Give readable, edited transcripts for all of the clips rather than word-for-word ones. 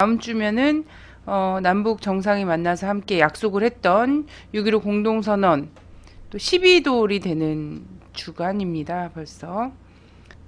다음 주면은 남북 정상이 만나서 함께 약속을 했던 6.15 공동선언 또 12돌이 되는 주간입니다. 벌써.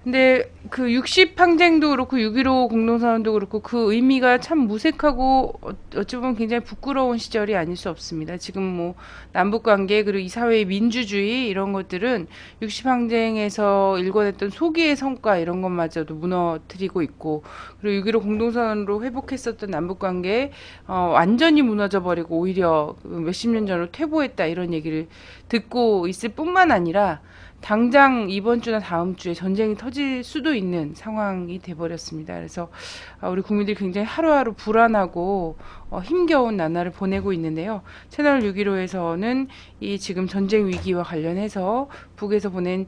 근데 그 60항쟁도 그렇고 6.15 공동선언도 그렇고 그 의미가 참 무색하고 어찌 보면 굉장히 부끄러운 시절이 아닐 수 없습니다. 지금 뭐 남북관계 그리고 이 사회의 민주주의 이런 것들은 60항쟁에서 일궈냈던 소기의 성과 이런 것마저도 무너뜨리고 있고, 그리고 6.15 공동선언으로 회복했었던 남북관계 완전히 무너져버리고 오히려 몇십 년 전으로 퇴보했다 이런 얘기를 듣고 있을 뿐만 아니라 당장 이번 주나 다음 주에 전쟁이 터질 수도 있는 상황이 돼버렸습니다. 그래서 우리 국민들이 굉장히 하루하루 불안하고 힘겨운 나날을 보내고 있는데요. 채널 615에서는 이 지금 전쟁 위기와 관련해서 북에서 보낸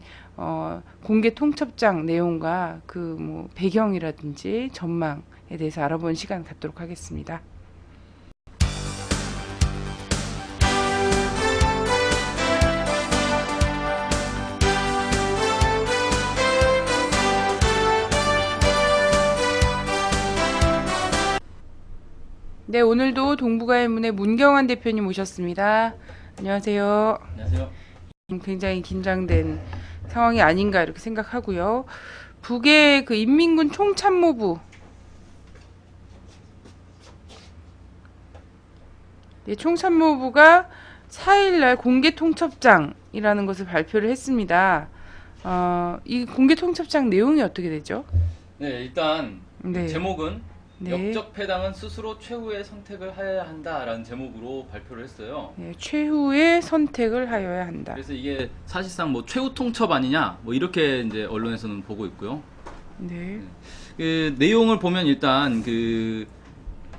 공개 통첩장 내용과 그 뭐 배경이라든지 전망에 대해서 알아보는 시간 갖도록 하겠습니다. 네, 오늘도 동북아의문의 문경환 대표님 오셨습니다. 안녕하세요. 안녕하세요. 굉장히 긴장된 상황이 아닌가 이렇게 생각하고요. 북의 그 인민군 총참모부, 네, 총참모부가 4일날 공개 통첩장이라는 것을 발표를 했습니다. 이 공개 통첩장 내용이 어떻게 되죠? 네, 일단 네. 제목은 네. 역적 패당은 스스로 최후의 선택을 해야 한다라는 제목으로 발표를 했어요. 네, 최후의 선택을 하여야 한다. 그래서 이게 사실상 뭐 최후 통첩 아니냐, 뭐 이렇게 이제 언론에서는 보고 있고요. 네. 그 내용을 보면 일단 그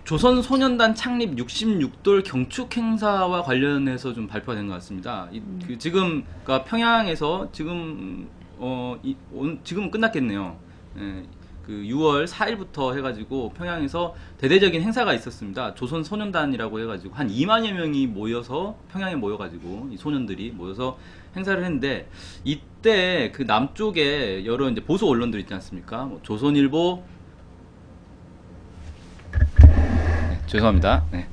조선소년단 창립 66돌 경축 행사와 관련해서 좀 발표가 된 것 같습니다. 그 지금 그러니까 평양에서 지금 지금은 끝났겠네요. 예, 그 6월 4일부터 해가지고 평양에서 대대적인 행사가 있었습니다. 조선소년단이라고 해가지고 한 2만여 명이 모여서 평양에 모여가지고 이 소년들이 모여서 행사를 했는데, 이때 그 남쪽에 여러 이제 보수 언론들 있지 않습니까? 뭐 조선일보, 죄송합니다. 네.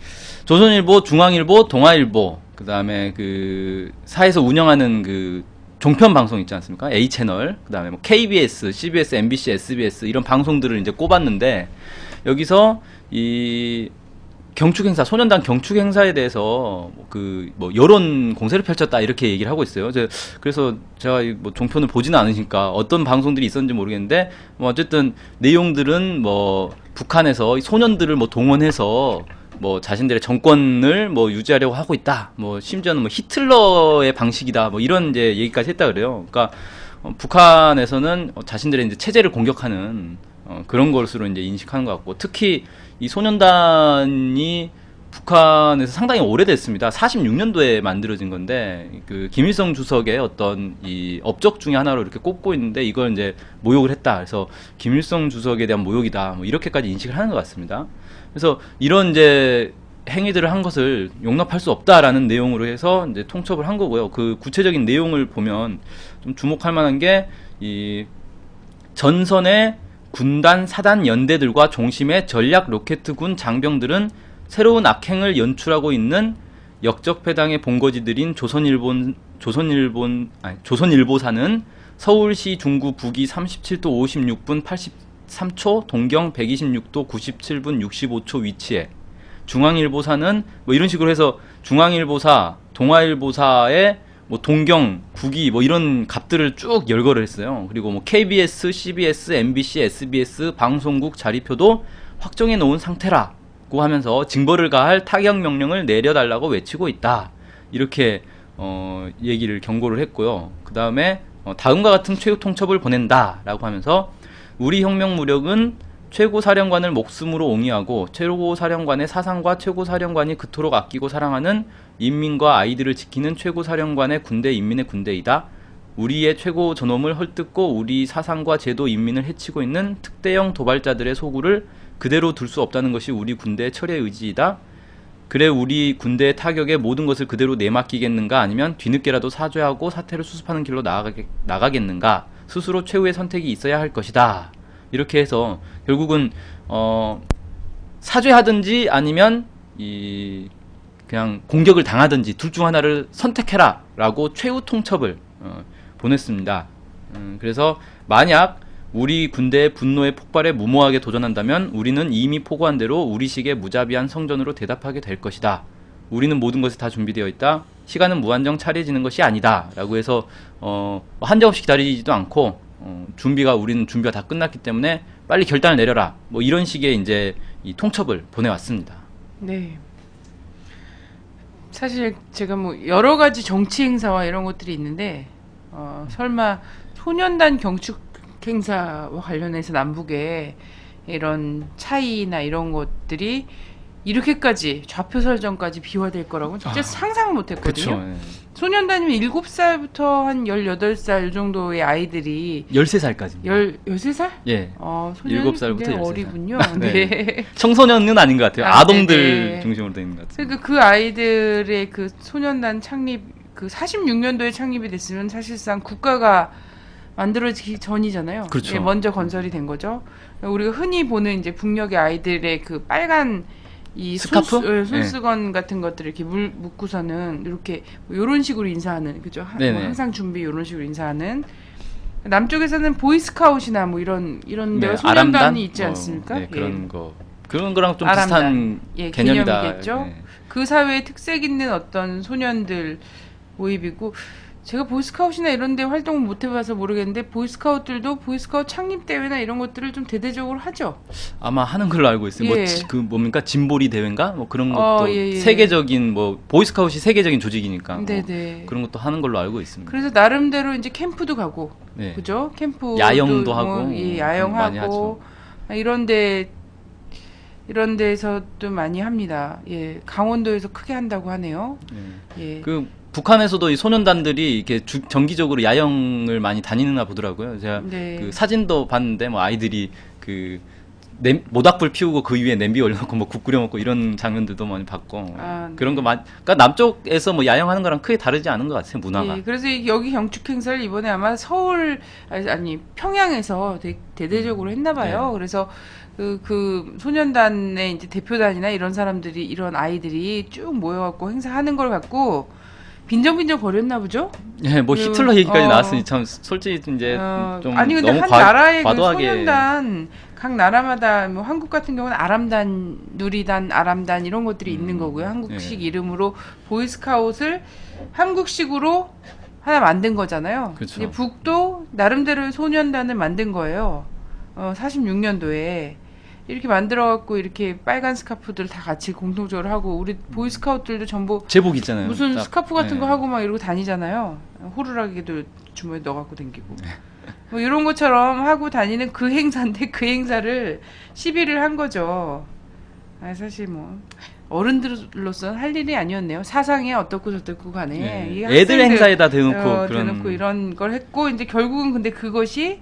조선일보, 중앙일보, 동아일보, 그 다음에 그 사에서 운영하는 그 종편 방송 있지 않습니까? A채널, 그 다음에 뭐 KBS, CBS, MBC, SBS 이런 방송들을 이제 꼽았는데, 여기서 이 경축 행사, 소년단 경축 행사에 대해서 그 뭐 여론 공세를 펼쳤다 이렇게 얘기를 하고 있어요. 그래서 제가 뭐 종편을 보지는 않으니까 어떤 방송들이 있었는지 모르겠는데, 뭐 어쨌든 내용들은 뭐 북한에서 소년들을 뭐 동원해서 뭐 자신들의 정권을 뭐 유지하려고 하고 있다. 뭐 심지어는 뭐 히틀러의 방식이다. 뭐 이런 이제 얘기까지 했다 그래요. 그러니까 북한에서는 자신들의 이제 체제를 공격하는 그런 것으로 이제 인식하는 것 같고, 특히 이 소년단이 북한에서 상당히 오래됐습니다. 46년도에 만들어진 건데, 그 김일성 주석의 어떤 이 업적 중에 하나로 이렇게 꼽고 있는데, 이걸 이제 모욕을 했다. 그래서 김일성 주석에 대한 모욕이다. 뭐 이렇게까지 인식을 하는 것 같습니다. 그래서 이런 이제 행위들을 한 것을 용납할 수 없다라는 내용으로 해서 이제 통첩을 한 거고요. 그 구체적인 내용을 보면 좀 주목할 만한 게, 이 전선의 군단 사단 연대들과 종심의 전략 로켓군 장병들은 새로운 악행을 연출하고 있는 역적패당의 본거지들인 조선일보사는 서울시 중구 북위 37도 56분 83초, 동경 126도 97분 65초 위치에, 중앙일보사는 뭐 이런 식으로 해서 중앙일보사, 동아일보사의 뭐 동경, 북위 뭐 이런 값들을 쭉 열거를 했어요. 그리고 뭐 KBS, CBS, MBC, SBS 방송국 자리표도 확정해 놓은 상태라고 하면서 징벌을 가할 타격 명령을 내려달라고 외치고 있다. 이렇게 얘기를 경고를 했고요. 그 다음에 다음과 같은 최후 통첩을 보낸다라고 하면서, 우리 혁명무력은 최고사령관을 목숨으로 옹이하고 최고사령관의 사상과 최고사령관이 그토록 아끼고 사랑하는 인민과 아이들을 지키는 최고사령관의 군대, 인민의 군대이다. 우리의 최고 전엄을 헐뜯고 우리 사상과 제도, 인민을 해치고 있는 특대형 도발자들의 소굴을 그대로 둘 수 없다는 것이 우리 군대의 철의 의지이다. 그래 우리 군대의 타격에 모든 것을 그대로 내맡기겠는가, 아니면 뒤늦게라도 사죄하고 사태를 수습하는 길로 나가겠는가. 스스로 최후의 선택이 있어야 할 것이다. 이렇게 해서 결국은 사죄하든지 아니면 그냥 공격을 당하든지 둘 중 하나를 선택해라라고 최후 통첩을 보냈습니다. 그래서 만약 우리 군대의 분노의 폭발에 무모하게 도전한다면 우리는 이미 포고한 대로 우리식의 무자비한 성전으로 대답하게 될 것이다. 우리는 모든 것이 다 준비되어 있다. 시간은 무한정 차려지는 것이 아니다. 라고 해서 한정없이 기다리지도 않고 우리는 준비가 다 끝났기 때문에 빨리 결단을 내려라. 뭐 이런 식의 이제 이 통첩을 보내왔습니다. 네. 사실 제가 뭐 여러 가지 정치 행사와 이런 것들이 있는데 설마 소년단 경축 행사와 관련해서 남북의 이런 차이나 이런 것들이 이렇게까지 좌표 설정까지 비화될 거라고는 진짜 상상 못 했거든요. 그렇죠. 예. 소년단이면 7살부터 한 18살 이 정도의 아이들이 13살까지. 13살? 예. 소년이 7살부터 굉장히 13살. 어리군요. 네. 네. 청소년은 아닌 것 같아요. 아, 아동들 네네. 중심으로 되어 있는 것 같아요. 그러니까 그 아이들의 그 소년단 창립, 그 46년도에 창립이 됐으면 사실상 국가가 만들어지기 전이잖아요. 그렇죠. 예, 먼저 건설이 된 거죠. 우리가 흔히 보는 이제 북녘의 아이들의 그 빨간 이 스카프? 손수건 같은 것들을 이렇게 묶고서는 이렇게 이런 식으로 인사하는, 그죠? 네네. 뭐 항상 준비 이런 식으로 인사하는. 남쪽에서는 보이스카웃이나 뭐 이런 데가 소년단이 아람단? 있지 않습니까? 네, 예. 그런 거랑 좀 아람단. 비슷한 예, 개념이다. 개념이겠죠. 예. 그 사회에 특색 있는 어떤 소년들 모임이고, 제가 보이스카웃이나 이런 데 활동을 못 해봐서 모르겠는데 보이스카웃들도 보이스카웃 창립 대회나 이런 것들을 좀 대대적으로 하죠. 아마 하는 걸로 알고 있어요. 예. 그 뭡니까 짐보리 대회인가? 뭐 그런 것도 예. 세계적인 뭐 보이스카웃이 세계적인 조직이니까 뭐 네네. 그런 것도 하는 걸로 알고 있습니다. 그래서 나름대로 이제 캠프도 가고, 네. 그죠? 캠프 야영도 하고, 예, 많이 야영하고 이런 데에서도 많이 합니다. 예, 강원도에서 크게 한다고 하네요. 네. 예. 그 북한에서도 이 소년단들이 이렇게 정기적으로 야영을 많이 다니나 보더라고요. 제가 네. 그 사진도 봤는데 뭐 아이들이 그 모닥불 피우고 그 위에 냄비 올려놓고 뭐 국 끓여 먹고 이런 장면들도 많이 봤고 그런 거 그러니까 남쪽에서 뭐 야영하는 거랑 크게 다르지 않은 것 같아요, 문화가. 예, 그래서 여기 경축 행사를 이번에 아마 서울 아니 평양에서 대대적으로 했나 봐요. 네. 그래서 그 소년단의 이제 대표단이나 이런 사람들이, 이런 아이들이 쭉 모여갖고 행사하는 걸 갖고 빈정빈정 거렸나 보죠? 예, 뭐 히틀러 얘기까지 나왔으니 참 솔직히 이제 좀 아니 근데 너무 한 나라의 그 과도하게 소년단, 각 나라마다 뭐 한국 같은 경우는 아람단, 누리단, 아람단 이런 것들이 있는 거고요. 한국식 이름으로 보이스카웃을 한국식으로 하나 만든 거잖아요. 그렇죠. 이제 북도 나름대로의 소년단을 만든 거예요. 46년도에 이렇게 만들어갖고 이렇게 빨간 스카프들 다 같이 공통적으로 하고, 우리 보이스카웃들도 전부 제복 있잖아요. 무슨 딱. 스카프 같은 네. 거 하고 막 이러고 다니잖아요. 호루라기도 주머니에 넣어갖고 다니고. 뭐 이런 것처럼 하고 다니는 그 행사인데 그 행사를 시비를 한 거죠. 사실 뭐 어른들로서는 할 일이 아니었네요. 사상에 어떻고 저떻고 간에. 네. 이 애들 학생들, 행사에다 대놓고 그런 대놓고 이런 걸 했고, 이제 결국은 근데 그것이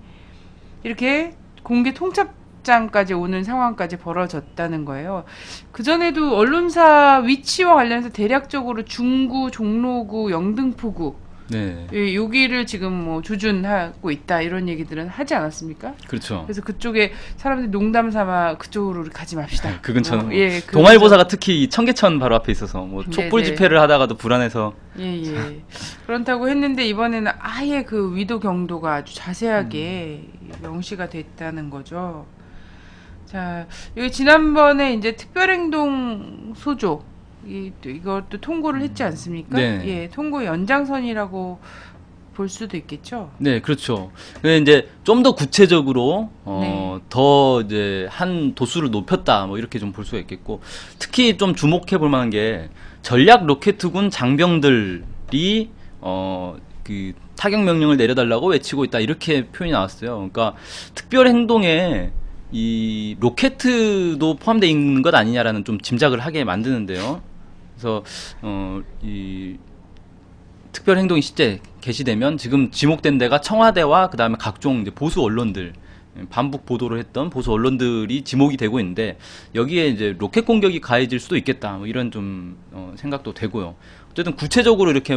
이렇게 공개 통첩장까지 오는 상황까지 벌어졌다는 거예요. 그전에도 언론사 위치와 관련해서 대략적으로 중구, 종로구, 영등포구, 네. 예, 여기를 지금 뭐 조준하고 있다 이런 얘기들은 하지 않았습니까? 그렇죠. 그래서 그쪽에 사람들이 농담 삼아 그쪽으로 우리 가지 맙시다. 그 근처는 뭐, 예, 그 동아일보사가 특히 청계천 바로 앞에 있어서 뭐 촛불 네네. 집회를 하다가도 불안해서 예. 그렇다고 했는데 이번에는 아예 그 위도 경도가 아주 자세하게 명시가 됐다는 거죠. 자, 여기 지난번에 이제 특별행동 소조 이것도 통고를 했지 않습니까? 네. 예, 통고 연장선이라고 볼 수도 있겠죠. 네, 그렇죠. 근데 이제 좀 더 구체적으로 네. 더 이제 한 도수를 높였다 뭐 이렇게 좀 볼 수가 있겠고, 특히 좀 주목해 볼 만한 게 전략 로켓군 장병들이 그 타격 명령을 내려달라고 외치고 있다 이렇게 표현이 나왔어요. 그러니까 특별 행동에 이 로켓도 포함되어 있는 것 아니냐라는 좀 짐작을 하게 만드는데요. 그래서 이 특별 행동이 실제 개시되면 지금 지목된 데가 청와대와 그 다음에 각종 이제 보수 언론들, 반북 보도를 했던 보수 언론들이 지목이 되고 있는데, 여기에 이제 로켓 공격이 가해질 수도 있겠다 뭐 이런 좀 생각도 되고요. 어쨌든 구체적으로 이렇게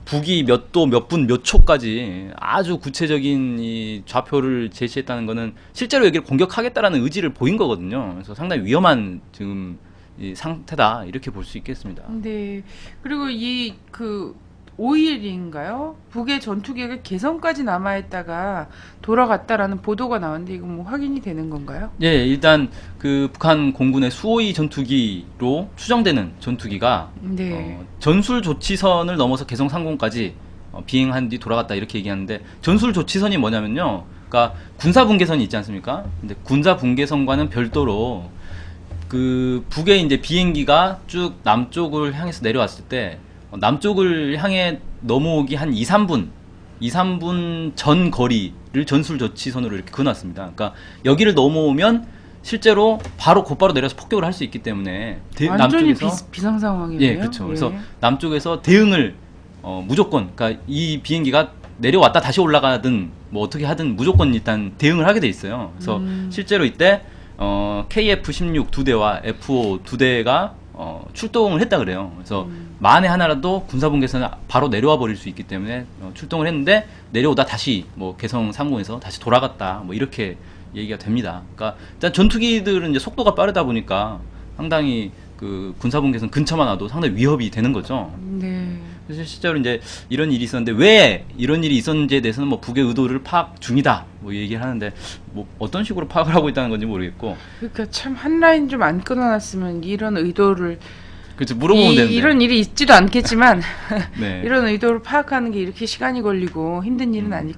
북이 몇 도, 몇 분, 몇 초까지 아주 구체적인 이 좌표를 제시했다는 거는 실제로 여기를 공격하겠다라는 의지를 보인 거거든요. 그래서 상당히 위험한 지금 이 상태다 이렇게 볼 수 있겠습니다. 네. 그리고 이 그 5일인가요? 북의 전투기가 개성까지 남아있다가 돌아갔다라는 보도가 나왔는데 이거 뭐 확인이 되는 건가요? 예, 일단 그 북한 공군의 수호이 전투기로 추정되는 전투기가 네. 전술 조치선을 넘어서 개성 상공까지 비행한 뒤 돌아갔다 이렇게 얘기하는데 전술 조치선이 뭐냐면요. 그러니까 군사 분계선이 있지 않습니까? 근데 군사 분계선과는 별도로 그 북의 이제 비행기가 쭉 남쪽을 향해서 내려왔을 때 남쪽을 향해 넘어오기 한 2, 3분 전 거리를 전술 조치선으로 이렇게 그어놨습니다. 그러니까 여기를 넘어오면 실제로 곧바로 내려서 폭격을 할 수 있기 때문에 완전히 남쪽에서 비상 상황이네요. 예, 그렇죠. 그래서 남쪽에서 대응을 무조건 그러니까 이 비행기가 내려왔다 다시 올라가든 뭐 어떻게 하든 무조건 일단 대응을 하게 돼 있어요. 그래서 실제로 이때 KF-16 2대와 F-5 2대가 출동을 했다 그래요. 그래서 만에 하나라도 군사분계선을 바로 내려와 버릴 수 있기 때문에 출동을 했는데 내려오다 다시 뭐 개성 상공에서 다시 돌아갔다 뭐 이렇게 얘기가 됩니다. 그러니까 일단 전투기들은 이제 속도가 빠르다 보니까 상당히 그 군사분계선 근처만 와도 상당히 위협이 되는 거죠. 네. 그래서 실제로 이제 이런 일이 있었는데 왜 이런 일이 있었는지에 대해서는 뭐 북의 의도를 파악 중이다 뭐 얘기를 하는데 뭐 어떤 식으로 파악을 하고 있다는 건지 모르겠고. 그러니까 참 한 라인 좀 안 끊어놨으면 이런 의도를 그렇죠. 물어보면 되는데. 이런 일이 있지도 않겠지만 네. 이런 의도를 파악하는 게 이렇게 시간이 걸리고 힘든 일은 아닐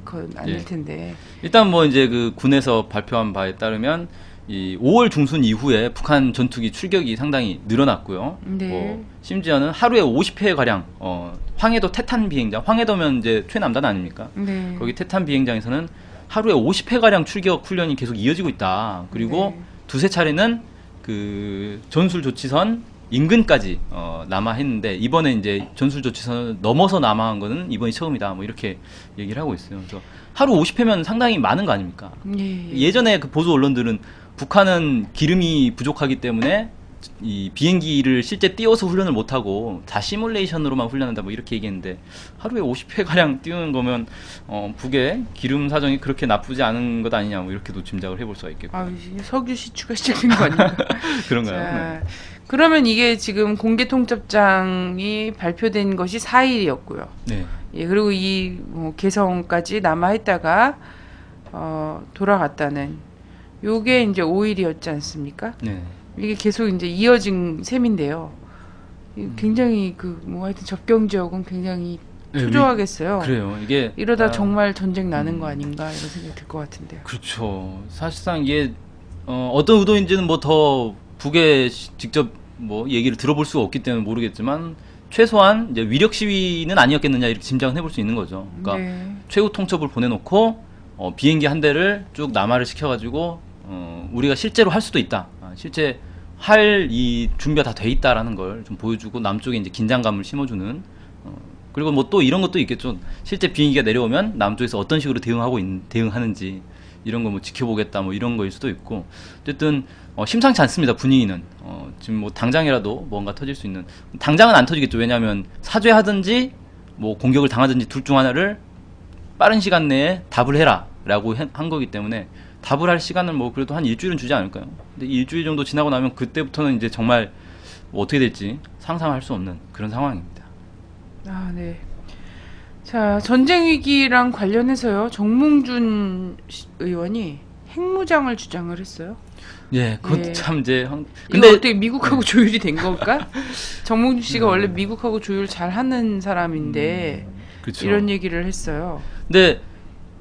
예. 텐데. 일단 뭐 이제 그 군에서 발표한 바에 따르면 이 5월 중순 이후에 북한 전투기 출격이 상당히 늘어났고요. 네. 뭐 심지어는 하루에 50회 가량 황해도 태탄 비행장, 황해도면 이제 최남단 아닙니까? 네. 거기 태탄 비행장에서는 하루에 50회 가량 출격 훈련이 계속 이어지고 있다. 그리고 네. 두세 차례는 그 전술 조치선 인근까지 남하했는데 이번에 이제 전술 조치선을 넘어서 남하한 거는 이번이 처음이다. 뭐 이렇게 얘기를 하고 있어요. 그래서 하루 50회면 상당히 많은 거 아닙니까? 예. 예전에 그 보수 언론들은 북한은 기름이 부족하기 때문에 이 비행기를 실제 띄워서 훈련을 못하고 다 시뮬레이션으로만 훈련한다 뭐 이렇게 얘기했는데 하루에 50회 가량 띄우는 거면 북의 기름 사정이 그렇게 나쁘지 않은 것 아니냐 뭐 이렇게도 짐작을 해볼 수가 있겠고. 이게 석유 시추가 시작된 거 아닌가? 그런가요? 자, 네. 그러면 이게 지금 공개 통첩장이 발표된 것이 4일이었고요. 네. 예, 그리고 이 개성까지 남아있다가 돌아갔다는 요게 이제 5일이었지 않습니까? 네. 이게 계속 이제 이어진 셈인데요. 굉장히 하여튼 접경 지역은 굉장히 네, 초조하겠어요. 그래요. 이게 이러다 정말 전쟁 나는 거 아닌가 이런 생각이 들 것 같은데요. 그렇죠. 사실상 이게 어떤 의도인지는 뭐 더 북에 직접 뭐 얘기를 들어볼 수가 없기 때문에 모르겠지만 최소한 이제 위력 시위는 아니었겠느냐 이렇게 짐작은 해볼 수 있는 거죠. 그러니까 네. 최후 통첩을 보내놓고 비행기 한 대를 쭉 남하를 시켜가지고 우리가 실제로 할 수도 있다. 실제 할 이 준비가 다 돼 있다라는 걸 좀 보여주고 남쪽에 이제 긴장감을 심어주는. 그리고 뭐 또 이런 것도 있겠죠. 실제 비행기가 내려오면 남쪽에서 어떤 식으로 대응하는지 이런 거 뭐 지켜보겠다 뭐 이런 거일 수도 있고. 어쨌든 심상치 않습니다. 분위기는 지금 뭐 당장이라도 뭔가 터질 수 있는. 당장은 안 터지겠죠. 왜냐하면 사죄하든지 뭐 공격을 당하든지 둘 중 하나를 빠른 시간 내에 답을 해라라고 한 거기 때문에 답을 할 시간은 뭐 그래도 한 일주일은 주지 않을까요? 근데 일주일 정도 지나고 나면 그때부터는 이제 정말 뭐 어떻게 될지 상상할 수 없는 그런 상황입니다. 네. 자, 전쟁 위기랑 관련해서요. 정몽준 의원이 핵무장을 주장을 했어요. 예, 그건 예. 참 이제 근데 어떻게 미국하고 조율이 된 걸까? 정몽준 씨가 원래 미국하고 조율 잘 하는 사람인데 그렇죠. 이런 얘기를 했어요. 근데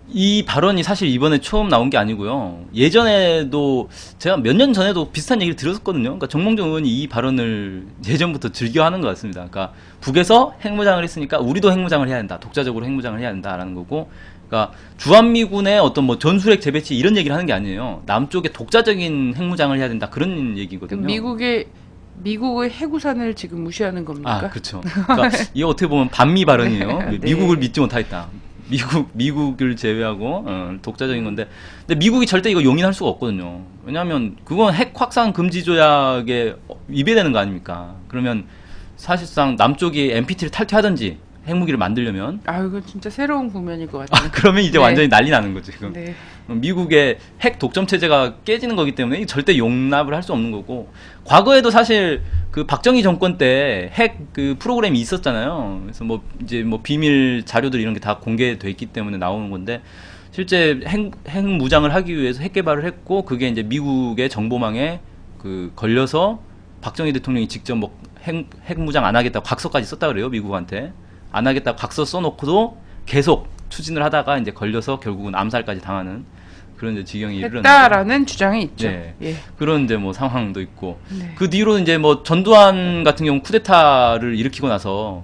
이 발언이 사실 이번에 처음 나온 게 아니고요. 예전에도 제가 몇 년 전에도 비슷한 얘기를 들었었거든요. 그러니까 정몽준 의원이 이 발언을 예전부터 즐겨하는 것 같습니다. 그러니까 북에서 핵무장을 했으니까 우리도 핵무장을 해야 된다. 독자적으로 핵무장을 해야 된다라는 거고. 그러니까 주한미군의 어떤 뭐 전술핵 재배치 이런 얘기를 하는 게 아니에요. 남쪽에 독자적인 핵무장을 해야 된다. 그런 얘기거든요. 미국의 해구산을 지금 무시하는 겁니까? 그렇죠. 그러니까 이게 어떻게 보면 반미 발언이에요. 네. 미국을 믿지 못하겠다. 미국을 제외하고 독자적인 건데, 근데 미국이 절대 이거 용인할 수가 없거든요. 왜냐하면 그건 핵 확산 금지 조약에 위배되는 거 아닙니까? 그러면 사실상 남쪽이 NPT를 탈퇴하든지 핵무기를 만들려면. 아, 이거 진짜 새로운 국면일 것 같아요. 그러면 이제 네. 완전히 난리 나는 거죠, 지금. 네. 미국의 핵 독점 체제가 깨지는 거기 때문에 절대 용납을 할 수 없는 거고, 과거에도 사실 그 박정희 정권 때 핵 그 프로그램이 있었잖아요. 그래서 뭐 이제 뭐 비밀 자료들 이런 게 다 공개돼 있기 때문에 나오는 건데, 실제 핵 무장을 하기 위해서 핵 개발을 했고, 그게 이제 미국의 정보망에 그 걸려서 박정희 대통령이 직접 뭐 핵 무장 안 하겠다고 각서까지 썼다 그래요, 미국한테. 안 하겠다고 각서 써놓고도 계속 추진을 하다가 이제 걸려서 결국은 암살까지 당하는 그런 이제 지경이 이르렀는데. 했다라는 주장이 있죠. 네. 예. 그런 이제 뭐 상황도 있고. 네. 그 뒤로 이제 뭐 전두환 같은 경우 쿠데타를 일으키고 나서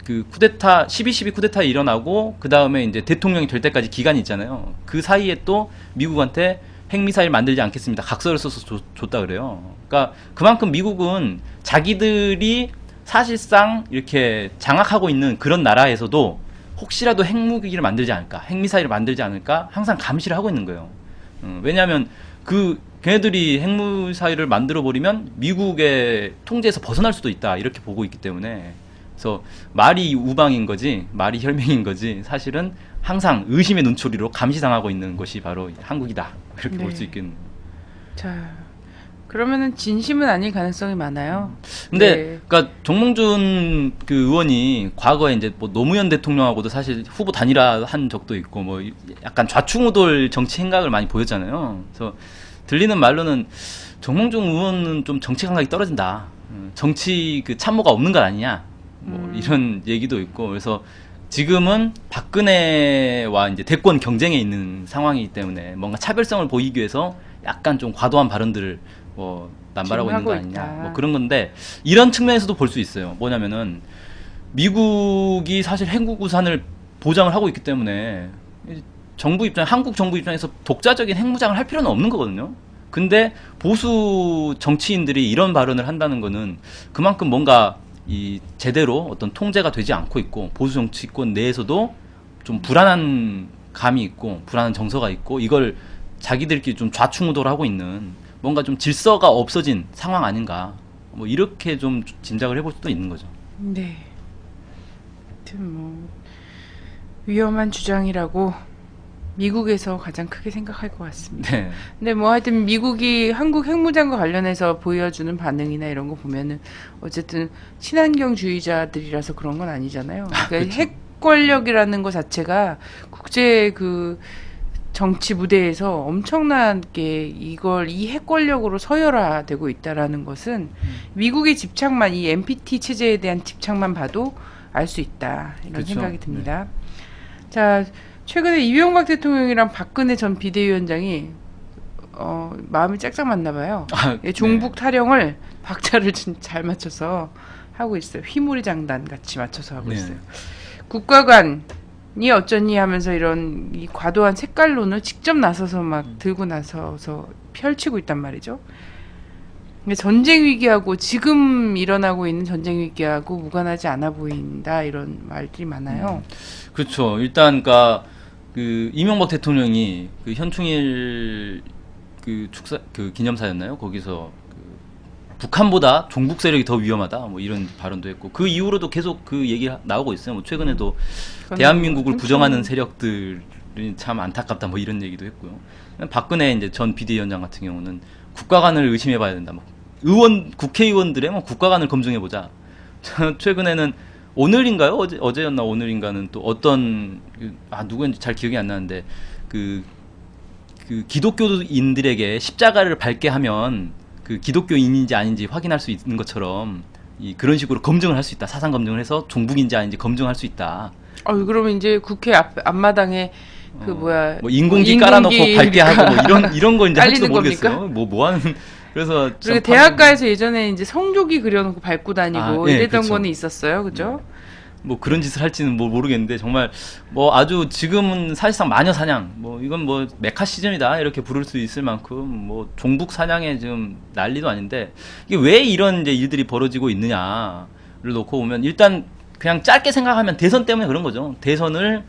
그 쿠데타 12.12 쿠데타 일어나고 그 다음에 이제 대통령이 될 때까지 기간이 있잖아요. 그 사이에 또 미국한테 핵미사일 만들지 않겠습니다. 각서를 써서 줬다 그래요. 그러니까 그만큼 미국은 자기들이 사실상 이렇게 장악하고 있는 그런 나라에서도 혹시라도 핵무기를 만들지 않을까, 핵미사일을 만들지 않을까 항상 감시를 하고 있는 거예요. 왜냐하면 걔네들이 핵미사일을 만들어 버리면 미국의 통제에서 벗어날 수도 있다 이렇게 보고 있기 때문에, 그래서 말이 우방인 거지 말이 혈맹인 거지 사실은 항상 의심의 눈초리로 감시당하고 있는 것이 바로 한국이다 이렇게 네. 볼 수 있겠네요. 자, 그러면은 진심은 아닐 가능성이 많아요. 근데 네. 그러니까 정몽준 그 의원이 과거에 이제 뭐 노무현 대통령하고도 사실 후보 단일화한 적도 있고 뭐 약간 좌충우돌 정치 행각을 많이 보였잖아요. 그래서 들리는 말로는 정몽준 의원은 좀 정치 감각이 떨어진다. 정치 그 참모가 없는 것 아니냐. 뭐 이런 얘기도 있고, 그래서 지금은 박근혜와 이제 대권 경쟁에 있는 상황이기 때문에 뭔가 차별성을 보이기 위해서 약간 좀 과도한 발언들을 뭐 남발하고 있는 거 아니냐, 있다. 뭐 그런 건데, 이런 측면에서도 볼 수 있어요. 뭐냐면은 미국이 사실 핵국 우산을 보장을 하고 있기 때문에 정부 입장, 한국 정부 입장에서 독자적인 핵무장을 할 필요는 없는 거거든요. 근데 보수 정치인들이 이런 발언을 한다는 거는 그만큼 뭔가 이 제대로 어떤 통제가 되지 않고 있고, 보수 정치권 내에서도 좀 불안한 감이 있고 불안한 정서가 있고, 이걸 자기들끼리 좀 좌충우돌하고 있는 뭔가 좀 질서가 없어진 상황 아닌가, 뭐 이렇게 좀 짐작을 해볼 수도 있는 거죠. 네. 하여튼 뭐 위험한 주장이라고 미국에서 가장 크게 생각할 것 같습니다. 네. 근데 뭐 하여튼 미국이 한국 핵무장과 관련해서 보여주는 반응이나 이런 거 보면은 어쨌든 친환경주의자들이라서 그런 건 아니잖아요. 그러니까 그쵸. 핵 권력이라는 것 자체가 국제 그 정치 무대에서 엄청나게 이 핵 권력으로 서열화되고 있다라는 것은 미국의 집착만, 이 NPT 체제에 대한 집착만 봐도 알 수 있다, 이런 그쵸. 생각이 듭니다. 자, 최근에 이명박 대통령이랑 박근혜 전 비대위원장이 마음이 짝짝 맞나 봐요. 예, 종북 타령을 박자를 잘 맞춰서 하고 있어요. 휘몰이 장단 같이 맞춰서 하고 네. 있어요. 국가관이 어쩌니 하면서 이런 이 과도한 색깔론을 직접 나서서 막 들고 나서서 펼치고 있단 말이죠. 근데 전쟁 위기하고 지금 일어나고 있는 전쟁 위기하고 무관하지 않아 보인다, 이런 말들이 많아요. 그렇죠. 일단 그 이명박 대통령이 그 현충일 그 축사 그 기념사였나요? 거기서 그 북한보다 종북 세력이 더 위험하다, 뭐 이런 발언도 했고, 그 이후로도 계속 그 얘기 나오고 있어요. 뭐 최근에도 대한민국을 부정하는 세력들이 참 안타깝다, 뭐 이런 얘기도 했고요. 박근혜 이제 전 비대위원장 같은 경우는 국가관을 의심해봐야 된다. 뭐 국회의원들의 뭐 국가관을 검증해보자. 최근에는 오늘인가요? 어제였나 오늘인가는 또 어떤 누구였는지 잘 기억이 안 나는데 그 기독교인들에게 십자가를 밟게 하면 그 기독교인인지 아닌지 확인할 수 있는 것처럼 그런 식으로 검증을 할 수 있다. 사상 검증을 해서 종북인지 아닌지 검증할 수 있다. 그러면 이제 국회 앞마당에 뭐 인공기 깔아놓고 밟게 하고 뭐 이런 거 이제 할지도 모르겠어요. 뭐 하는. 그래서 그리고 대학가에서 예전에 이제 성조기 그려놓고 밟고 다니고 네, 이랬던 그렇죠. 거는 있었어요, 그죠? 뭐 그런 짓을 할지는 뭐 모르겠는데, 정말 뭐 아주 지금은 사실상 마녀 사냥, 뭐 이건 뭐 메카 시즘이다 이렇게 부를 수 있을 만큼 뭐 종북 사냥에 지금 난리도 아닌데, 이게 왜 이런 이제 일들이 벌어지고 있느냐를 놓고 보면, 일단 그냥 짧게 생각하면 대선 때문에 그런 거죠. 대선을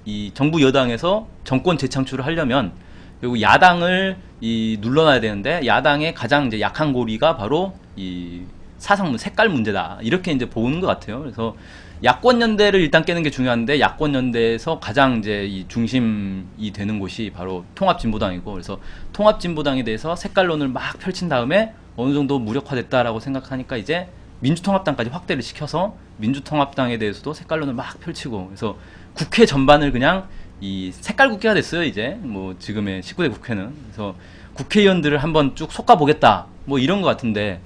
이 정부 여당에서 정권 재창출을 하려면 결국 야당을 눌러놔야 되는데, 야당의 가장 이제 약한 고리가 바로 이 색깔 문제다, 이렇게 이제 보는 것 같아요. 그래서 야권 연대를 일단 깨는 게 중요한데 야권 연대에서 가장 이제 이 중심이 되는 곳이 바로 통합진보당이고 그래서 통합진보당에 대해서 색깔론을 막 펼친 다음에 어느 정도 무력화됐다라고 생각하니까 이제 민주통합당까지 확대를 시켜서 민주통합당에 대해서도 색깔론을 막 펼치고 그래서 국회 전반을 그냥 이 색깔 국회가 됐어요 이제 뭐 지금의 19대 국회는 그래서 국회의원들을 한번 쭉 솎아보겠다 뭐 이런 것 같은데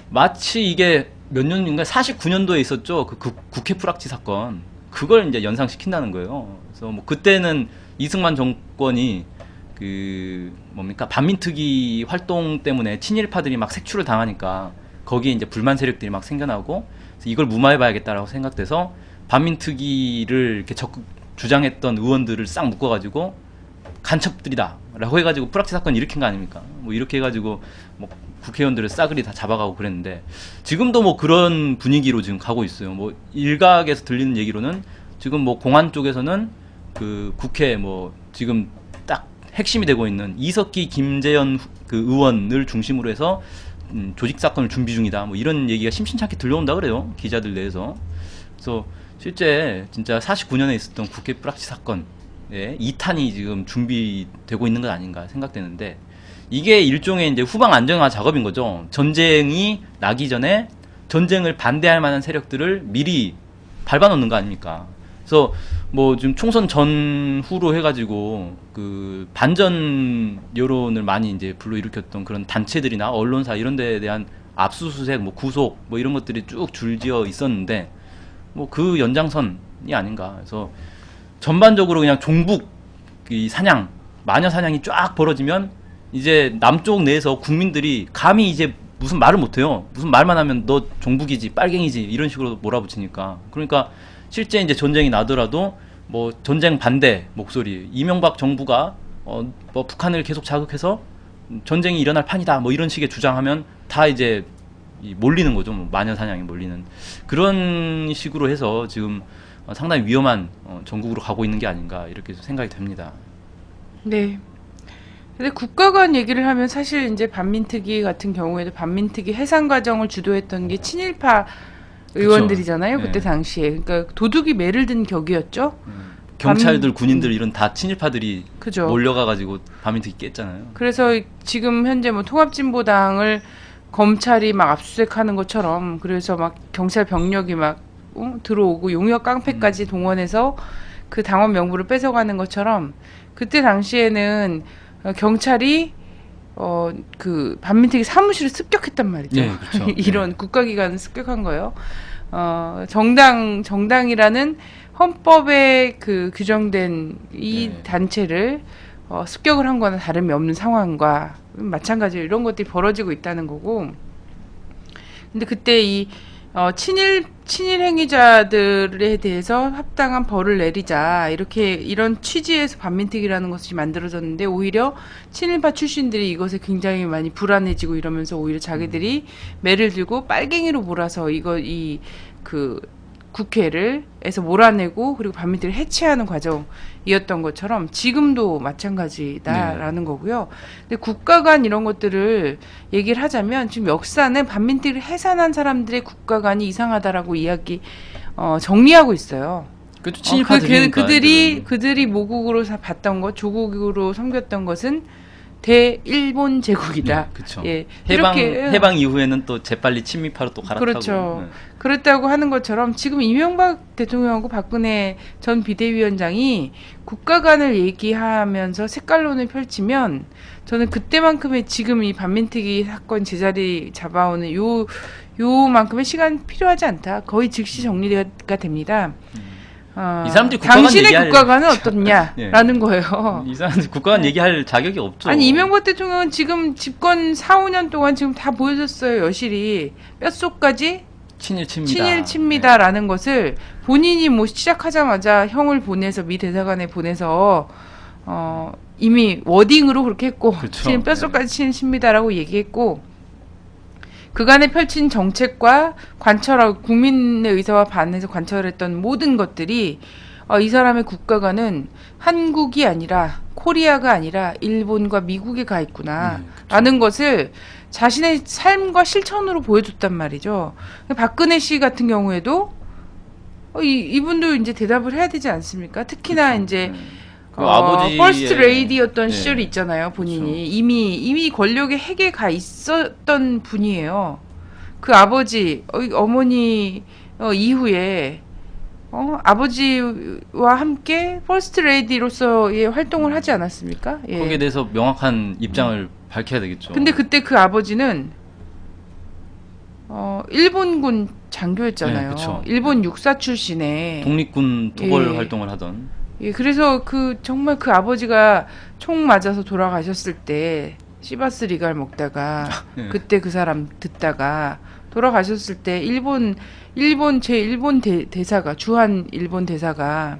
마치 이게 몇 년인가 49년도에 있었죠 그 국회 프락치 사건 그걸 이제 연상시킨다는 거예요. 그래서 뭐 그때는 이승만 정권이 그 뭡니까 반민특위 활동 때문에 친일파들이 막 색출을 당하니까 거기에 이제 불만 세력들이 막 생겨나고 그래서 이걸 무마해봐야겠다라고 생각돼서 반민특위를 이렇게 적극 주장했던 의원들을 싹 묶어가지고 간첩들이다 라고 해가지고 프락치 사건 일으킨 거 아닙니까? 뭐 이렇게 해가지고 뭐 국회의원들을 싸그리 다 잡아가고 그랬는데 지금도 뭐 그런 분위기로 지금 가고 있어요. 뭐 일각에서 들리는 얘기로는 지금 뭐 공안 쪽에서는 그 국회 뭐 지금 딱 핵심이 되고 있는 이석기 김재현 그 의원을 중심으로 해서 조직 사건을 준비 중이다 뭐 이런 얘기가 심심찮게 들려온다 그래요 기자들 내에서. 그래서 실제 진짜 49년에 있었던 국회 프락치 사건 예, 2탄이 지금 준비되고 있는 것 아닌가 생각되는데 이게 일종의 이제 후방 안정화 작업인 거죠. 전쟁이 나기 전에 전쟁을 반대할 만한 세력들을 미리 밟아놓는 거 아닙니까? 그래서 뭐 지금 총선 전후로 해가지고 그 반전 여론을 많이 이제 불러일으켰던 그런 단체들이나 언론사 이런 데에 대한 압수수색, 뭐 구속 뭐 이런 것들이 쭉 줄지어 있었는데 뭐 그 연장선이 아닌가. 그래서 전반적으로 그냥 종북 이 사냥, 마녀 사냥이 쫙 벌어지면 이제 남쪽 내에서 국민들이 감히 이제 무슨 말을 못해요. 무슨 말만 하면 너 종북이지, 빨갱이지 이런 식으로 몰아붙이니까. 그러니까 실제 이제 전쟁이 나더라도 뭐 전쟁 반대 목소리, 이명박 정부가 뭐 북한을 계속 자극해서 전쟁이 일어날 판이다 뭐 이런 식의 주장하면 다 이제 몰리는 거죠. 뭐 마녀 사냥이 몰리는 그런 식으로 해서 지금 상당히 위험한 전국으로 가고 있는 게 아닌가 이렇게 생각이 됩니다. 네. 근데 국가 간 얘기를 하면 사실 이제 반민특위 같은 경우에도 반민특위 해산 과정을 주도했던 게 친일파 의원들이잖아요. 그쵸. 그때 네. 당시에. 그러니까 도둑이 매를 든 격이었죠. 경찰들, 군인들 이런 다 친일파들이 그죠. 몰려가가지고 반민특위 깼잖아요. 그래서 지금 현재 뭐 통합진보당을 검찰이 막 압수수색하는 것처럼 그래서 막 경찰 병력이 막 들어오고 용역 깡패까지 동원해서 그 당원 명부를 뺏어가는 것처럼 그때 당시에는 경찰이 그 반민특위 사무실을 습격했단 말이죠. 네, 그렇죠. 이런 국가기관을 습격한 거예요. 정당이라는 헌법에 그 규정된 이 네. 단체를 습격을 한 거나 다름이 없는 상황과 마찬가지로 이런 것들이 벌어지고 있다는 거고. 근데 그때 이 친일 행위자들에 대해서 합당한 벌을 내리자 이런 취지에서 반민특위라는 것이 만들어졌는데 오히려 친일파 출신들이 이것에 굉장히 많이 불안해지고 이러면서 오히려 자기들이 매를 들고 빨갱이로 몰아서 그 국회에서 몰아내고 그리고 반민특위를 해체하는 과정이었던 것처럼 지금도 마찬가지다라는 거고요. 근데 국가 간 이런 것들을 얘기를 하자면 지금 역사는 반민특위를 해산한 사람들의 국가 간이 이상하다라고 정리하고 있어요. 그렇죠. 친일파들이니까. 그들이 모국으로 봤던 것, 조국으로 섬겼던 것은 대일본 제국이다. 네, 그렇죠. 예, 해방 이후에는 또 재빨리 친미파로 또 갈아타고. 그렇죠. 네. 그렇다고 하는 것처럼 지금 이명박 대통령하고 박근혜 전 비대위원장이 국가관을 얘기하면서 색깔론을 펼치면 저는 그때만큼의 지금 이 반민특위 사건 제자리 잡아오는 요만큼의 시간 필요하지 않다. 거의 즉시 정리가 됩니다. 이 사람들이 국가관 당신의 국가관은 어떻냐라는 예. 거예요. 이 사람들이 국가관 얘기할 자격이 없죠. 아니 이명박 대통령은 지금 집권 4, 5년 동안 지금 다 보여줬어요. 여실히 뼛속까지 친일칩니다라는 것을 본인이 뭐 시작하자마자 형을 보내서 미 대사관에 보내서 이미 워딩으로 그렇게 했고 그렇죠. 뼛속까지 친일칩니다라고 얘기했고 그간에 펼친 정책과 관철하고 국민의 의사와 반해서 관철했던 모든 것들이 이 사람의 국가관은 한국이 아니라 코리아가 아니라 일본과 미국에 가 있구나 라는 것을 자신의 삶과 실천으로 보여줬단 말이죠. 박근혜 씨 같은 경우에도 이분도 이제 대답을 해야 되지 않습니까? 특히나 그쵸. 이제 네. 그 아버지의 퍼스트 레이디였던 네. 시절이 있잖아요. 본인이 그쵸. 이미 권력의 핵에 가 있었던 분이에요. 그 아버지, 어머니 이후에 아버지와 함께 퍼스트 레이디로서의 활동을 하지 않았습니까? 예. 거기에 대해서 명확한 입장을 밝혀야 되겠죠. 근데 그때 그 아버지는 일본군 장교였잖아요. 네, 그쵸. 일본 육사 출신의. 독립군 토벌 예. 활동을 하던. 예, 그래서 정말 그 아버지가 총 맞아서 돌아가셨을 때 시바스 리갈 먹다가 예. 그때 그 사람 듣다가 돌아가셨을 때 일본 대사가 주한 일본 대사가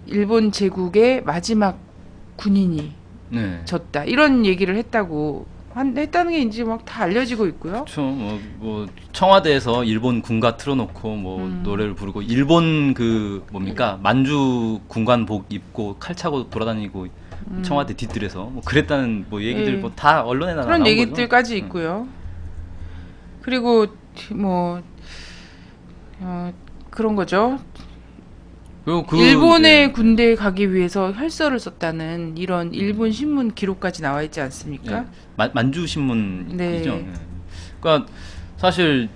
일본 제국의 마지막 군인이 네. 졌다 이런 얘기를 했다는 게 이제 막 다 알려지고 있고요. 그렇죠. 뭐 청와대에서 일본 군가 틀어놓고 뭐 노래를 부르고 일본 그 뭡니까 만주 군관복 입고 칼 차고 돌아다니고 청와대 뒤뜰에서 뭐 그랬다는 뭐 얘기들 예. 뭐 다 언론에 나온 그런 거죠. 얘기들까지 있고요. 그리고 뭐 그런 거죠. 그리고 일본의 예. 군대에 가기 위해서 혈서를 썼다는 이런 일본 신문 기록까지 나와 있지 않습니까? 예. 만주 신문이죠. 네. 예. 그러니까 사실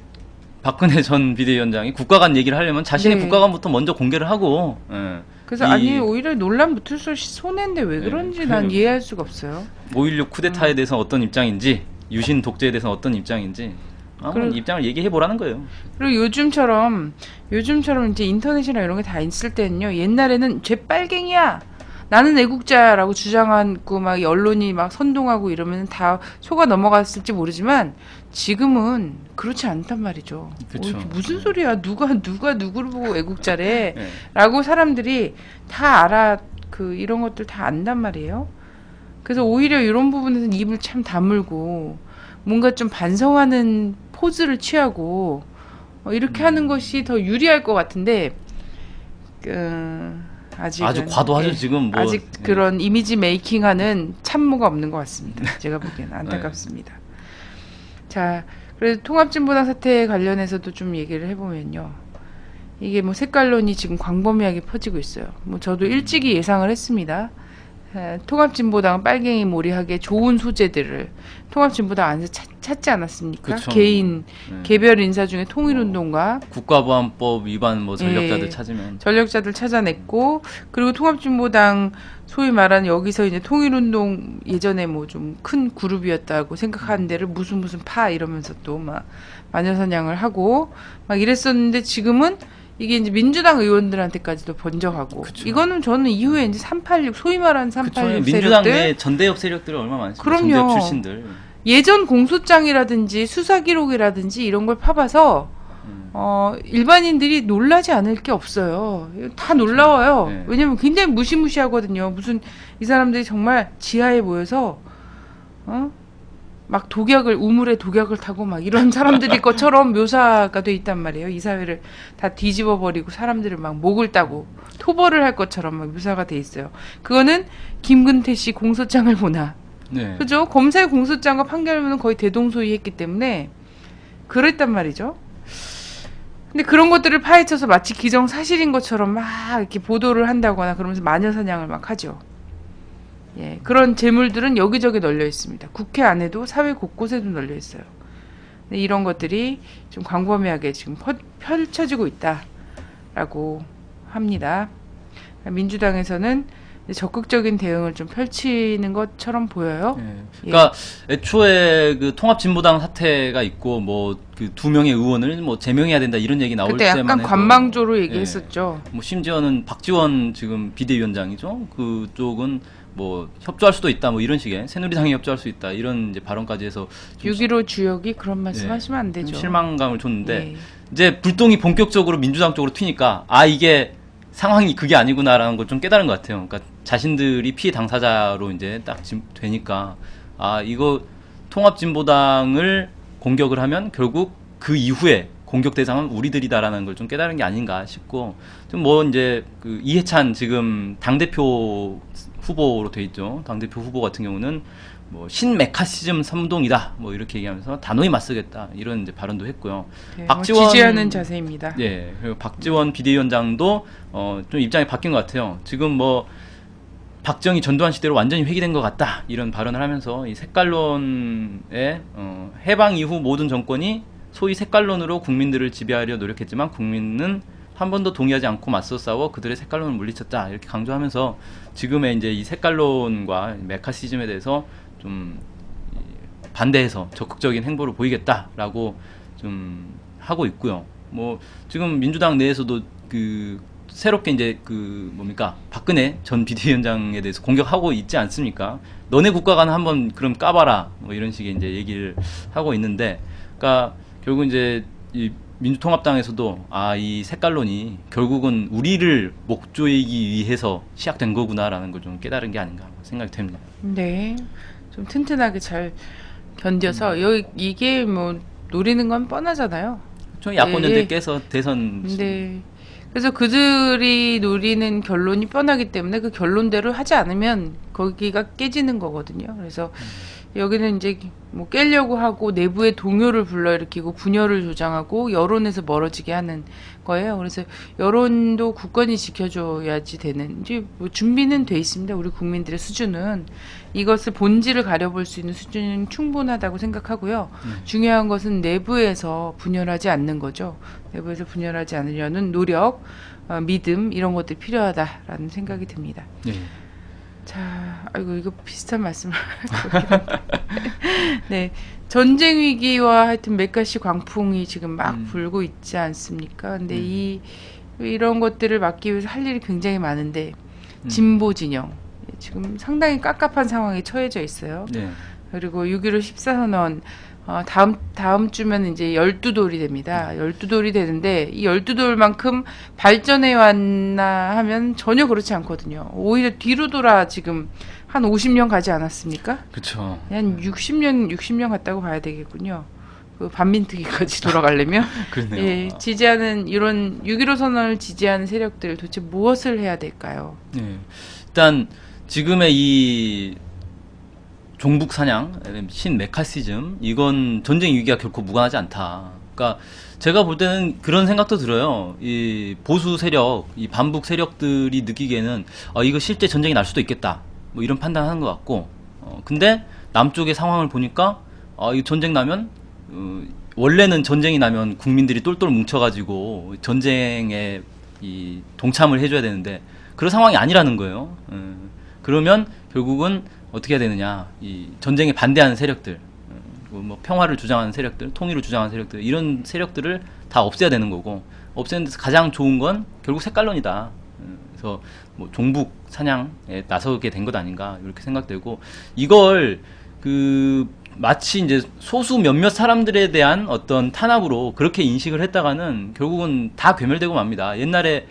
박근혜 전 비대위원장이 국가관 얘기를 하려면 자신의 네. 국가관부터 먼저 공개를 하고. 예. 그래서 아니 오히려 논란 붙을수록 손해인데 왜 그런지 난 이해할 수가 없어요. 5.16 쿠데타에 대해서 어떤 입장인지 유신 독재에 대해서 어떤 입장인지 한번 입장을 얘기해 보라는 거예요. 그리고 요즘처럼 이제 인터넷이나 이런 게 다 있을 때는요. 옛날에는 쟤 빨갱이야. 나는 애국자라고 주장하고 막 언론이 막 선동하고 이러면 다 속아 넘어갔을지 모르지만 지금은 그렇지 않단 말이죠. 그쵸. 무슨 소리야? 누가 누구를 보고 애국자래? 네. 라고 사람들이 다 알아. 이런 것들 다 안단 말이에요. 그래서 오히려 이런 부분에서는 입을 참 다물고 뭔가 좀 반성하는 포즈를 취하고 이렇게 하는 것이 더 유리할 것 같은데 아직은, 아주 과도하죠 예, 지금 뭐 아직 그런 이미지 메이킹하는 참모가 없는 것 같습니다. 제가 보기에는 안타깝습니다. 자, 그래서 통합진보당 사태에 관련해서도 좀 얘기를 해보면요. 이게 뭐 색깔론이 지금 광범위하게 퍼지고 있어요. 뭐 저도 일찍이 예상을 했습니다. 통합진보당은 빨갱이 몰이하기에 좋은 소재들을 통합진보당 안에서 찾지 않았습니까? 그쵸. 개인 네. 개별 인사 중에 통일운동가 국가보안법 위반 뭐 전력자들 예. 찾으면 전력자들 찾아냈고 그리고 통합진보당 소위 말하는 여기서 이제 통일운동 예전에 뭐 좀 큰 그룹이었다고 생각하는 데를 무슨 파 이러면서 또 막 마녀사냥을 하고 막 이랬었는데 지금은 이게 이제 민주당 의원들한테까지도 번져가고 그쵸. 이거는 저는 이후에 이제 386 소위 말하는 그쵸. 386 민주당 세력들 내 전대협 세력들이 얼마나 많습니까? 그럼요. 전대협 출신들. 예전 공소장이라든지 수사 기록이라든지 이런 걸 파봐서 일반인들이 놀라지 않을 게 없어요. 다 놀라워요. 네. 왜냐면 굉장히 무시무시하거든요. 무슨 이 사람들이 정말 지하에 모여서 막 우물에 독약을 타고 막 이런 사람들일 것처럼 묘사가 돼 있단 말이에요. 이 사회를 다 뒤집어 버리고 사람들을 막 목을 따고 토벌을 할 것처럼 막 묘사가 돼 있어요. 그거는 김근태 씨 공소장을 보나. 네. 그죠? 검사의 공소장과 판결문은 거의 대동소이했기 때문에 그랬단 말이죠. 근데 그런 것들을 파헤쳐서 마치 기정사실인 것처럼 막 이렇게 보도를 한다거나 그러면서 마녀사냥을 막 하죠. 예, 그런 재물들은 여기저기 널려 있습니다. 국회 안에도 사회 곳곳에도 널려 있어요. 근데 이런 것들이 좀 광범위하게 지금 펼쳐지고 있다라고 합니다. 민주당에서는 적극적인 대응을 좀 펼치는 것처럼 보여요. 네. 그러니까 애초에 그 통합진보당 사태가 있고 뭐 그 2명의 의원을 뭐 제명해야 된다 이런 얘기 나올 그때 때만 약간 해도 관망조로 얘기했었죠. 뭐 심지어는 박지원 지금 비대위원장이죠. 그쪽은 뭐 협조할 수도 있다 뭐 이런 식의 새누리당이 협조할 수 있다 이런 이제 발언까지 해서 6.15 주역이 그런 말씀하시면 안 좀 되죠. 실망감을 줬는데 예. 이제 불똥이 본격적으로 민주당 쪽으로 튀니까 이게 상황이 그게 아니구나라는 걸 좀 깨달은 것 같아요. 그러니까 자신들이 피해 당사자로 이제 딱 되니까 이거 통합진보당을 공격을 하면 결국 그 이후에 공격 대상은 우리들이다라는 걸 좀 깨달은 게 아닌가 싶고 좀 뭐 이제 그 이해찬 지금 당대표 후보로 돼 있죠. 당대표 후보 같은 경우는 뭐 신메카시즘 선동이다 뭐 이렇게 얘기하면서 단호히 맞서겠다 이런 이제 발언도 했고요. 네, 박지원 지지하는 자세입니다. 예, 그리고 박지원 비대위원장도 좀 입장이 바뀐 것 같아요. 지금 뭐 박정희 전두환 시대로 완전히 회귀된 것 같다 이런 발언을 하면서 이 색깔론의 해방 이후 모든 정권이 소위 색깔론으로 국민들을 지배하려 노력했지만 국민은 한 번도 동의하지 않고 맞서 싸워 그들의 색깔론을 물리쳤다 이렇게 강조하면서 지금의 이제 이 색깔론과 메카시즘에 대해서 좀 반대해서 적극적인 행보를 보이겠다라고 좀 하고 있고요. 뭐 지금 민주당 내에서도 그 새롭게 이제 그 뭡니까 박근혜 전 비대위원장에 대해서 공격하고 있지 않습니까? 너네 국가관은 한번 그럼 까봐라 뭐 이런 식의 이제 얘기를 하고 있는데, 그러니까 결국 이제 이 민주통합당에서도 이 색깔론이 결국은 우리를 목조이기 위해서 시작된 거구나라는 걸 좀 깨달은 게 아닌가 생각이 됩니다. 네, 좀 튼튼하게 잘 견뎌서 이게 뭐 노리는 건 뻔하잖아요. 저 야권연대 네. 깨서 대선 네. 그래서 그들이 노리는 결론이 뻔하기 때문에 그 결론대로 하지 않으면 거기가 깨지는 거거든요. 그래서 여기는 이제 뭐 깨려고 하고 내부의 동요를 불러일으키고 분열을 조장하고 여론에서 멀어지게 하는 거예요. 그래서 여론도 굳건히 지켜줘야지 되는 이제 뭐 준비는 돼 있습니다. 우리 국민들의 수준은 이것을 본질을 가려볼 수 있는 수준은 충분하다고 생각하고요. 중요한 것은 내부에서 분열하지 않는 거죠. 내부에서 분열하지 않으려는 노력, 믿음 이런 것들이 필요하다라는 생각이 듭니다. 네. 자, 아이고 이거 비슷한 말씀을 네, 전쟁 위기와 하여튼 메카시 광풍이 지금 막 불고 있지 않습니까? 근데 이런 것들을 막기 위해서 할 일이 굉장히 많은데 진보 진영 지금 상당히 깝깝한 상황에 처해져 있어요. 네. 그리고 6.15 14선언 다음 주면 이제 12돌이 됩니다. 12돌이 되는데 이 12돌만큼 발전해 왔나 하면 전혀 그렇지 않거든요. 오히려 뒤로 돌아 지금 한 50년 가지 않았습니까? 그렇죠. 한 60년 갔다고 봐야 되겠군요. 그 반민특위까지 돌아가려면 그렇네요. 예, 지지하는 이런 6.15 선언을 지지하는 세력들 도대체 무엇을 해야 될까요? 네. 일단 지금의 이 종북 사냥, 신메카시즘 이건 전쟁 위기가 결코 무관하지 않다. 그러니까 제가 볼 때는 그런 생각도 들어요. 이 보수 세력, 이 반북 세력들이 느끼기에는 이거 실제 전쟁이 날 수도 있겠다. 뭐 이런 판단하는 것 같고, 근데 남쪽의 상황을 보니까 이 전쟁 나면 원래는 전쟁이 나면 국민들이 똘똘 뭉쳐가지고 전쟁에 이 동참을 해줘야 되는데 그런 상황이 아니라는 거예요. 그러면 결국은 어떻게 해야 되느냐, 이 전쟁에 반대하는 세력들, 뭐 평화를 주장하는 세력들, 통일을 주장하는 세력들, 이런 세력들을 다 없애야 되는 거고, 없애는 데서 가장 좋은 건 결국 색깔론이다. 그래서 뭐 종북 사냥에 나서게 된 것 아닌가 이렇게 생각되고, 이걸 마치 이제 소수 몇몇 사람들에 대한 어떤 탄압으로 그렇게 인식을 했다가는 결국은 다 괴멸되고 맙니다. 옛날에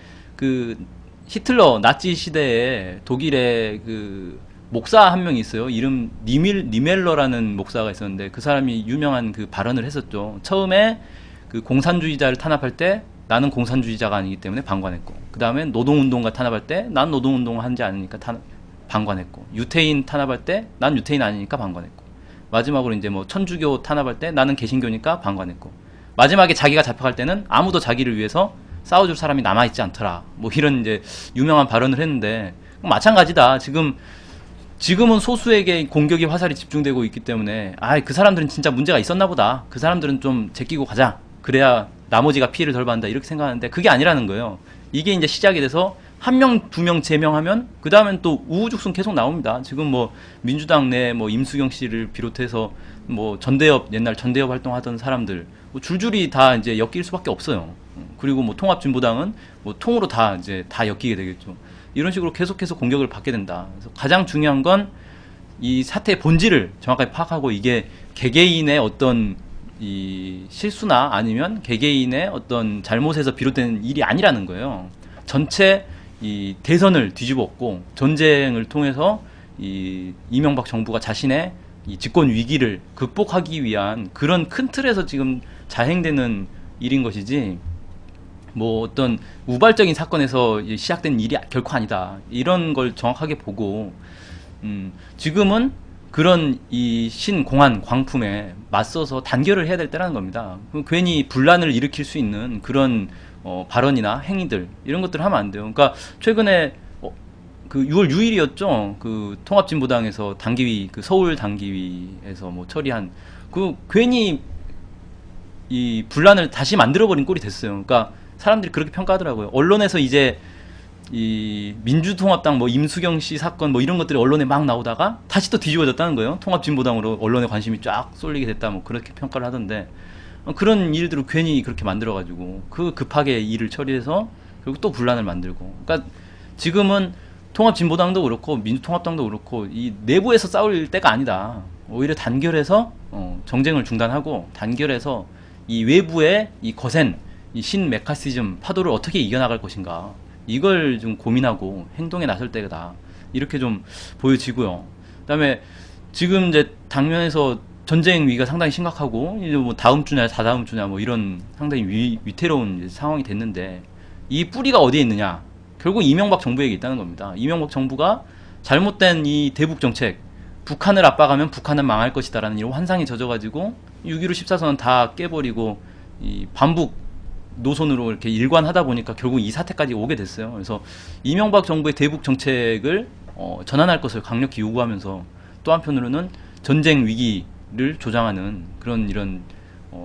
히틀러 나치 시대에 독일의 목사 한 명이 있어요. 이름 니멜러라는 목사가 있었는데 그 사람이 유명한 발언을 했었죠. 처음에 공산주의자를 탄압할 때 나는 공산주의자가 아니기 때문에 방관했고, 그 다음에 노동운동가 탄압할 때 난 노동운동을 하지 않으니까 방관했고, 유태인 탄압할 때 난 유태인 아니니까 방관했고, 마지막으로 이제 뭐 천주교 탄압할 때 나는 개신교니까 방관했고, 마지막에 자기가 잡혀갈 때는 아무도 자기를 위해서 싸워줄 사람이 남아있지 않더라. 뭐 이런 이제 유명한 발언을 했는데 마찬가지다. 지금은 소수에게 공격이 화살이 집중되고 있기 때문에 그 사람들은 진짜 문제가 있었나 보다. 그 사람들은 좀 제끼고 가자. 그래야 나머지가 피해를 덜 받는다. 이렇게 생각하는데 그게 아니라는 거예요. 이게 이제 시작이 돼서 한 명, 두 명 제명하면 그 다음엔 또 우후죽순 계속 나옵니다. 지금 뭐 민주당 내 뭐 임수경 씨를 비롯해서 뭐 옛날 전대협 활동하던 사람들 뭐 줄줄이 다 이제 엮일 수밖에 없어요. 그리고 뭐 통합진보당은 뭐 통으로 다 엮이게 되겠죠. 이런 식으로 계속해서 공격을 받게 된다. 그래서 가장 중요한 건 이 사태의 본질을 정확하게 파악하고, 이게 개개인의 어떤 이 실수나 아니면 개개인의 어떤 잘못에서 비롯된 일이 아니라는 거예요. 전체 이 대선을 뒤집었고 전쟁을 통해서 이 이명박 정부가 자신의 이 집권 위기를 극복하기 위한 그런 큰 틀에서 지금 자행되는 일인 것이지, 뭐 어떤 우발적인 사건에서 시작된 일이 결코 아니다. 이런 걸 정확하게 보고, 지금은 그런 이 신공안 광풍에 맞서서 단결을 해야 될 때라는 겁니다. 괜히 분란을 일으킬 수 있는 그런 발언이나 행위들 이런 것들을 하면 안 돼요. 그러니까 최근에 그 6월 6일이었죠. 그 통합진보당에서 당기위 그 서울 당기위에서 뭐 처리한 그 괜히 이 분란을 다시 만들어버린 꼴이 됐어요. 그러니까 사람들이 그렇게 평가하더라고요. 언론에서 이제 이 민주통합당 뭐 임수경 씨 사건 뭐 이런 것들이 언론에 막 나오다가 다시 또 뒤집어졌다는 거예요. 통합진보당으로 언론의 관심이 쫙 쏠리게 됐다 뭐 그렇게 평가를 하던데 그런 일들을 괜히 그렇게 만들어가지고 그 급하게 일을 처리해서 그리고 또 분란을 만들고 그러니까 지금은 통합진보당도 그렇고 민주통합당도 그렇고 이 내부에서 싸울 때가 아니다. 오히려 단결해서 정쟁을 중단하고 단결해서 이 외부의 이 거센 이 신메카시즘 파도를 어떻게 이겨나갈 것인가 이걸 좀 고민하고 행동에 나설 때다 이렇게 좀 보여지고요. 그다음에 지금 이제 당면에서 전쟁 위기가 상당히 심각하고 이제 뭐 다음 주냐 다다음 주냐 뭐 이런 상당히 위태로운 이제 상황이 됐는데 이 뿌리가 어디에 있느냐? 결국 이명박 정부에게 있다는 겁니다. 이명박 정부가 잘못된 이 대북 정책, 북한을 압박하면 북한은 망할 것이다라는 이런 환상에 젖어가지고 6.15 14선언 다 깨버리고 이 반북 노선으로 이렇게 일관하다 보니까 결국 이 사태까지 오게 됐어요. 그래서 이명박 정부의 대북 정책을 전환할 것을 강력히 요구하면서 또 한편으로는 전쟁 위기를 조장하는 그런 이런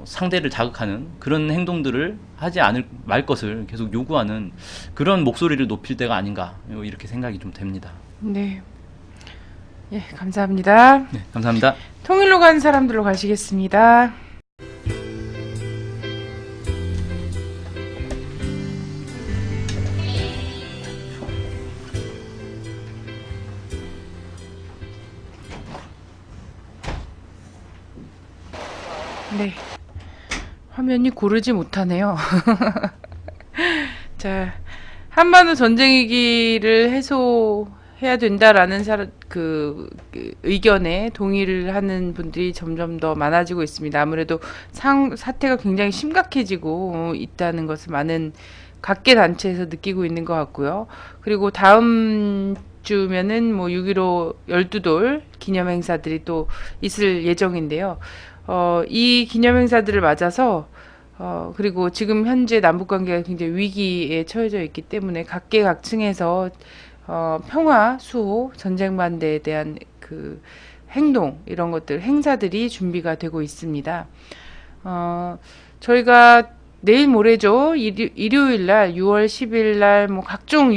상대를 자극하는 그런 행동들을 하지 말 것을 계속 요구하는 그런 목소리를 높일 때가 아닌가 이렇게 생각이 좀 됩니다. 네. 예, 감사합니다. 네, 감사합니다. 통일로 간 사람들로 가시겠습니다. 네. 화면이 고르지 못하네요. 자, 한반도 전쟁 위기를 해소해야 된다라는 그 의견에 동의를 하는 분들이 점점 더 많아지고 있습니다. 아무래도 사태가 굉장히 심각해지고 있다는 것을 많은 각계 단체에서 느끼고 있는 것 같고요. 그리고 다음 주면은 뭐 6.15 12돌 기념 행사들이 또 있을 예정인데요. 이 기념 행사들을 맞아서 그리고 지금 현재 남북 관계가 굉장히 위기에 처해져 있기 때문에 각계각층에서 평화 수호, 전쟁 반대에 대한 그 행동 이런 것들 행사들이 준비가 되고 있습니다. 저희가 내일 모레죠. 일요일 날 6월 10일 날 뭐 각종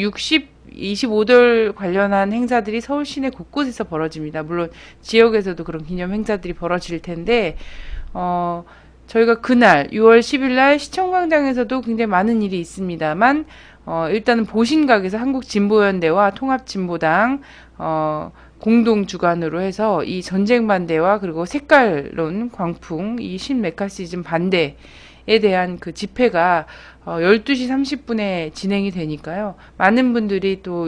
25돌 관련한 행사들이 서울 시내 곳곳에서 벌어집니다. 물론 지역에서도 그런 기념 행사들이 벌어질 텐데 저희가 그날 6월 10일 날 시청광장에서도 굉장히 많은 일이 있습니다만 일단은 보신각에서 한국진보연대와 통합진보당 공동 주관으로 해서 이 전쟁 반대와 그리고 색깔론 광풍 이 신메카시즘 반대에 대한 그 집회가 12시 30분에 진행이 되니까요. 많은 분들이 또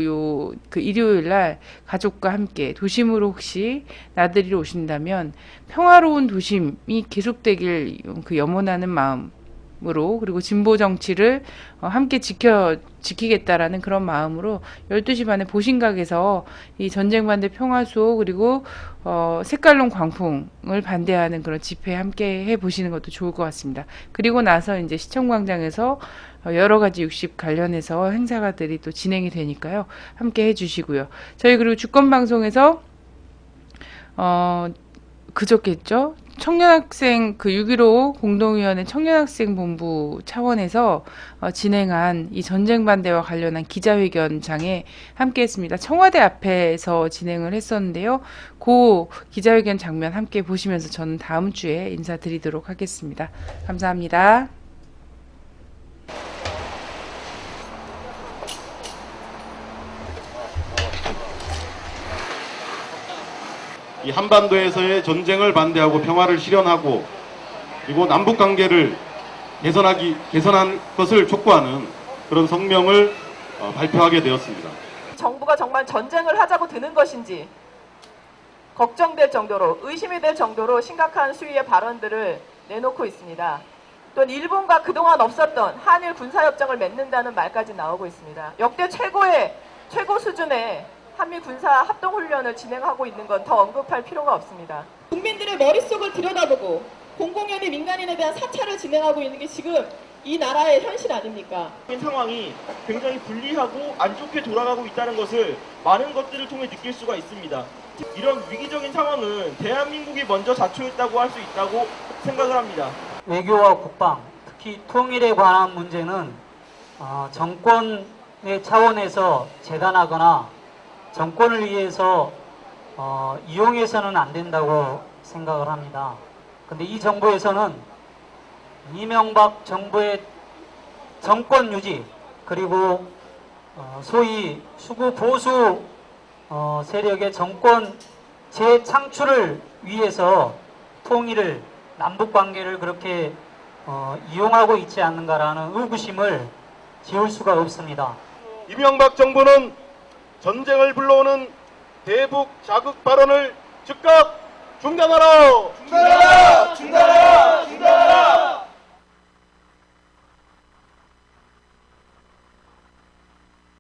그 일요일 날 가족과 함께 도심으로 혹시 나들이로 오신다면 평화로운 도심이 계속되길 그 염원하는 마음으로 그리고 진보 정치를 함께 지키겠다라는 그런 마음으로 12시 반에 보신각에서 이 전쟁 반대 평화 수호 그리고 색깔론 광풍을 반대하는 그런 집회에 함께 해보시는 것도 좋을 것 같습니다. 그리고 나서 이제 시청광장에서 여러 가지 60 관련해서 행사가들이 또 진행이 되니까요. 함께 해주시고요. 저희 그리고 주권방송에서 그저께죠. 청년학생 그 6.15 공동위원회 청년학생본부 차원에서 진행한 이 전쟁 반대와 관련한 기자회견장에 함께했습니다. 청와대 앞에서 진행을 했었는데요. 그 기자회견 장면 함께 보시면서 저는 다음 주에 인사드리도록 하겠습니다. 감사합니다. 이 한반도에서의 전쟁을 반대하고 평화를 실현하고 그리고 남북 관계를 개선한 것을 촉구하는 그런 성명을 발표하게 되었습니다. 정부가 정말 전쟁을 하자고 드는 것인지 걱정될 정도로 의심이 될 정도로 심각한 수위의 발언들을 내놓고 있습니다. 또 일본과 그동안 없었던 한일 군사협정을 맺는다는 말까지 나오고 있습니다. 역대 최고 수준의 한미 군사 합동훈련을 진행하고 있는 건 더 언급할 필요가 없습니다. 국민들의 머릿속을 들여다보고 공공연히 민간인에 대한 사찰을 진행하고 있는 게 지금 이 나라의 현실 아닙니까? 상황이 굉장히 불리하고 안 좋게 돌아가고 있다는 것을 많은 것들을 통해 느낄 수가 있습니다. 이런 위기적인 상황은 대한민국이 먼저 자초했다고 할 수 있다고 생각을 합니다. 외교와 국방, 특히 통일에 관한 문제는 정권의 차원에서 재단하거나 정권을 위해서 이용해서는 안 된다고 생각을 합니다. 근데 이 정부에서는 이명박 정부의 정권 유지, 그리고 소위 수구 보수 세력의 정권 재창출을 위해서 통일을, 남북관계를 그렇게 이용하고 있지 않는가라는 의구심을 지울 수가 없습니다. 이명박 정부는 전쟁을 불러오는 대북 자극 발언을 즉각 중단하라! 중단하라! 중단하라! 중단하라!